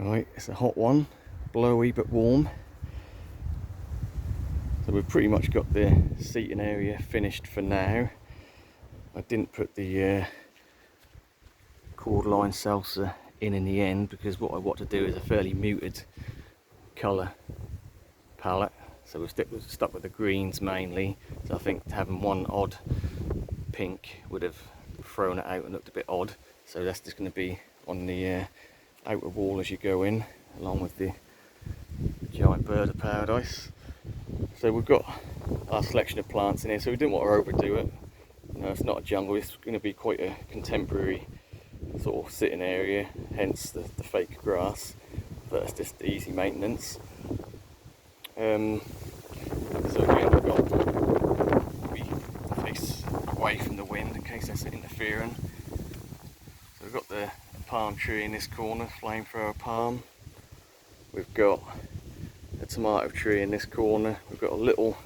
Right, it's a hot one, blowy but warm. So we've pretty much got the seating area finished for now. I didn't put the cordyline salsa in the end because what I want to do is a fairly muted colour palette. So we're stuck with the greens mainly. So I think having one odd pink would have thrown it out and looked a bit odd. So that's just going to be on the outer wall as you go in, along with the giant bird of paradise. So we've got our selection of plants in here, so we didn't want to overdo it. You know, it's not a jungle, it's going to be quite a contemporary sort of sitting area, hence the fake grass, but it's just easy maintenance. So again, we've got to face away from the wind in case that's interfering. So we've got the palm tree in this corner, flamethrower palm. We've got a tomato tree in this corner. We've got a little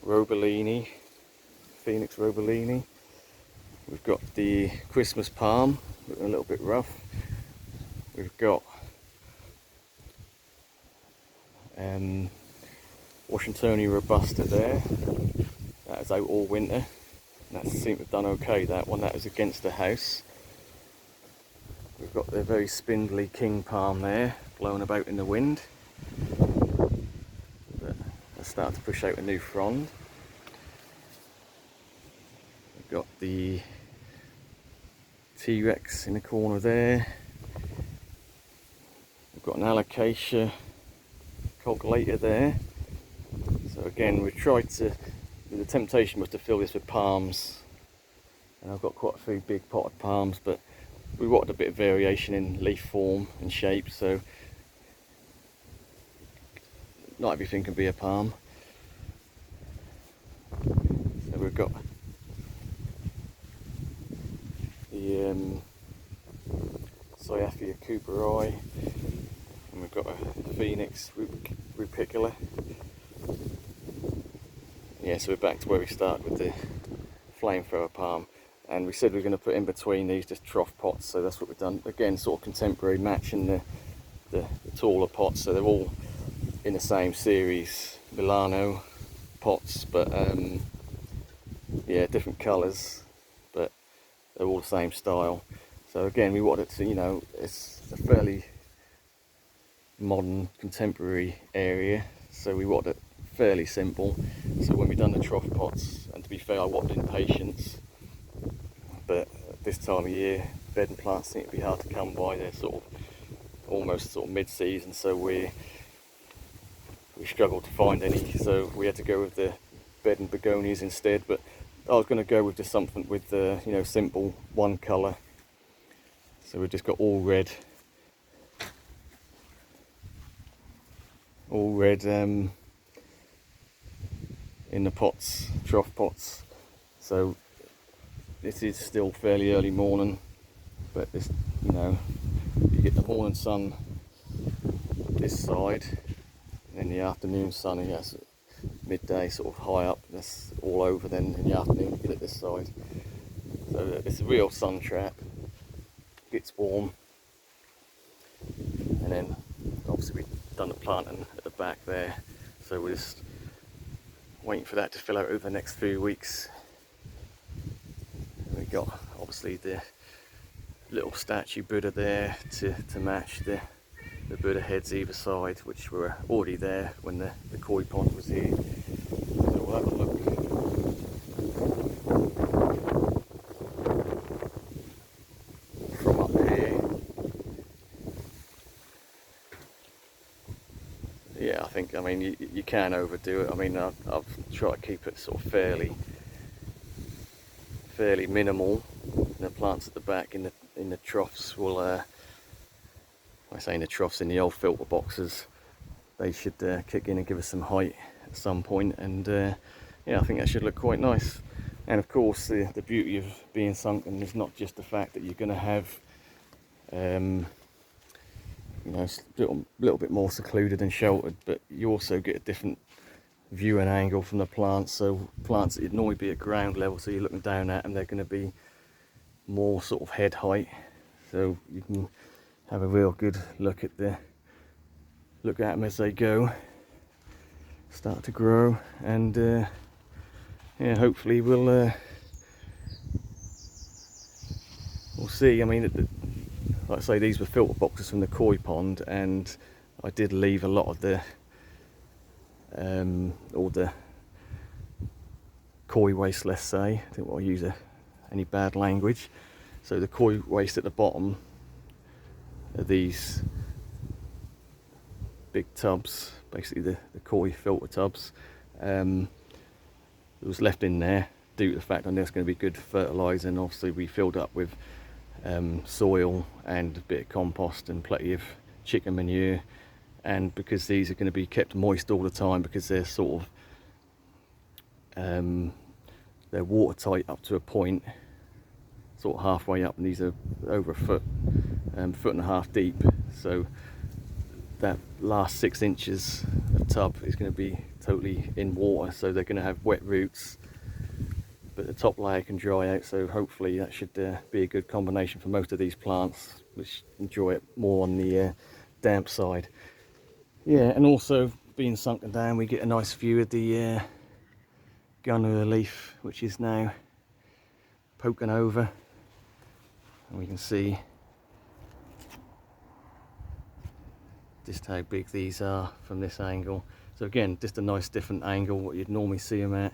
robellini, Phoenix robellini. We've got the Christmas palm, a little bit rough. We've got Washingtoni robusta there. That is out all winter. And that seemed to have done okay, that one. That was against the house. We've got the very spindly king palm there, blowing about in the wind. But they're starting to push out a new frond. We've got the T-Rex in the corner there. We've got an alocasia calculator there. So again, we tried to, the temptation was to fill this with palms. And I've got quite a few big potted palms, but we wanted a bit of variation in leaf form and shape, so not everything can be a palm. So we've got the Cyathea cooperi, and we've got a Phoenix rupicola. Yeah, so we're back to where we started with the flamethrower palm. And we said we were going to put in between these just trough pots, so that's what we've done. Again, sort of contemporary, matching the taller pots, so they're all in the same series, Milano pots, but yeah, different colours, but they're all the same style. So again, we wanted to, you know, it's a fairly modern, contemporary area, so we wanted it fairly simple. So when we've done the trough pots, and to be fair, I wanted in patience. But this time of year, bedding plants seem to be hard to come by. They're sort of almost sort of mid-season, so we struggled to find any. So we had to go with the bedding begonias instead. But I was going to go with just something with the, you know, simple one colour. So we've just got all red in the pots, trough pots. So this is still fairly early morning, but this, you know, you get the morning sun this side, and then the afternoon sun, yes, midday sort of high up, that's all over. Then in the afternoon you get it this side. So it's a real sun trap. Gets warm, and then obviously we've done the planting at the back there, so we're just waiting for that to fill out over the next few weeks. We got obviously the little statue Buddha there to match the Buddha heads either side, which were already there when the koi pond was here. So we'll have a look. From up here. Yeah, I mean you can overdo it. I mean I've tried to keep it sort of fairly minimal. The plants at the back in the troughs will, I say in the troughs, in the old filter boxes, they should kick in and give us some height at some point, and yeah, I think that should look quite nice. And of course the beauty of being sunken is not just the fact that you're going to have you know, a little bit more secluded and sheltered, but you also get a different view and angle from the plants. So plants that you'd normally be at ground level, so you're looking down at them, they're going to be more sort of head height, so you can have a real good look at them as they go, start to grow, and yeah, hopefully we'll see. I mean, like I say, these were filter boxes from the koi pond, and I did leave a lot of the all the koi waste, let's say. I didn't want to use any bad language. So the koi waste at the bottom are these big tubs, basically the koi filter tubs. It was left in there due to the fact I know it's going to be good fertiliser, and obviously we filled up with soil and a bit of compost and plenty of chicken manure. And because these are going to be kept moist all the time, because they're sort of they're watertight up to a point, sort of halfway up, and these are over a foot, foot and a half deep. So that last 6 inches of tub is going to be totally in water, so they're going to have wet roots, but the top layer can dry out. So hopefully that should be a good combination for most of these plants, which enjoy it more on the damp side. Yeah, and also being sunken down, we get a nice view of the gunner leaf, which is now poking over, and we can see just how big these are from this angle. So again, just a nice different angle what you'd normally see them at,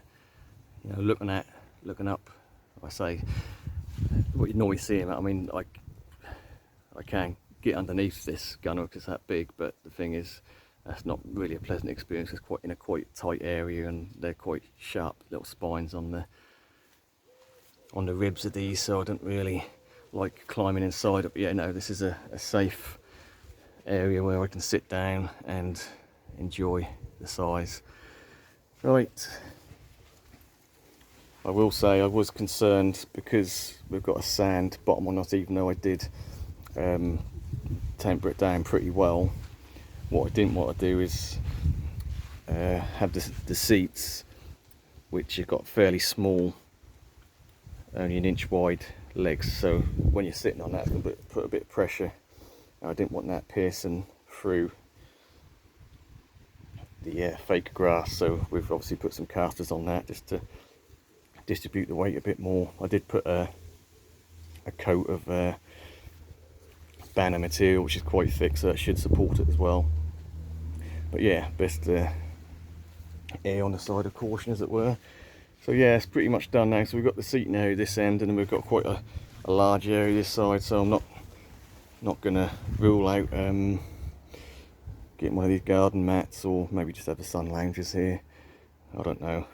you know, looking up, I say what you'd normally see them at. I mean, I can't get underneath this gunner because it's that big, but the thing is, that's not really a pleasant experience. It's quite in a quite tight area, and they're quite sharp little spines on the ribs of these, so I don't really like climbing inside. But yeah, no, this is a safe area where I can sit down and enjoy the size. Right, I will say I was concerned because we've got a sand bottom on us, even though I did temper it down pretty well. What I didn't want to do is have the seats, which have got fairly small, only 1 inch wide legs, so when you're sitting on that, it's going to put a bit of pressure. I didn't want that piercing through the fake grass, so we've obviously put some casters on that just to distribute the weight a bit more. I did put a coat of banner material, which is quite thick, so that should support it as well. But yeah, best err on the side of caution, as it were. So yeah, it's pretty much done now. So we've got the seating area this end, and then we've got quite a large area this side, so I'm not gonna rule out getting one of these garden mats, or maybe just have the sun loungers here. I don't know.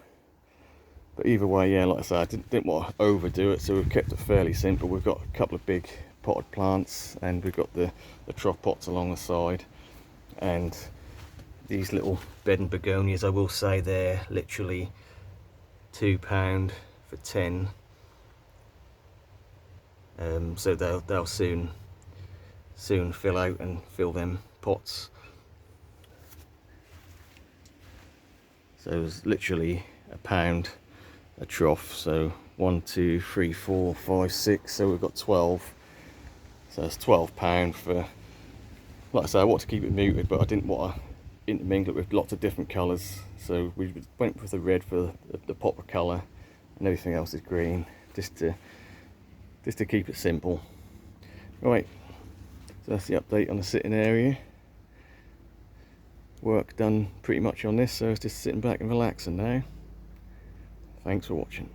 But either way, yeah, like I said, I didn't want to overdo it, so we've kept it fairly simple. We've got a couple of big potted plants, and we've got the trough pots along the side, and these little bed and begonias. I will say they're literally £2 for 10, so they'll soon fill out and fill them pots. So it's literally £1 a trough, so 1, 2, 3, 4, 5, 6, so we've got 12. So it's £12 for, like I say, I want to keep it muted, but I didn't want to intermingle it with lots of different colours, so we went with the red for the pop of colour, and everything else is green, just to keep it simple. Right, so that's the update on the sitting area. Work done pretty much on this, so it's just sitting back and relaxing now. Thanks for watching.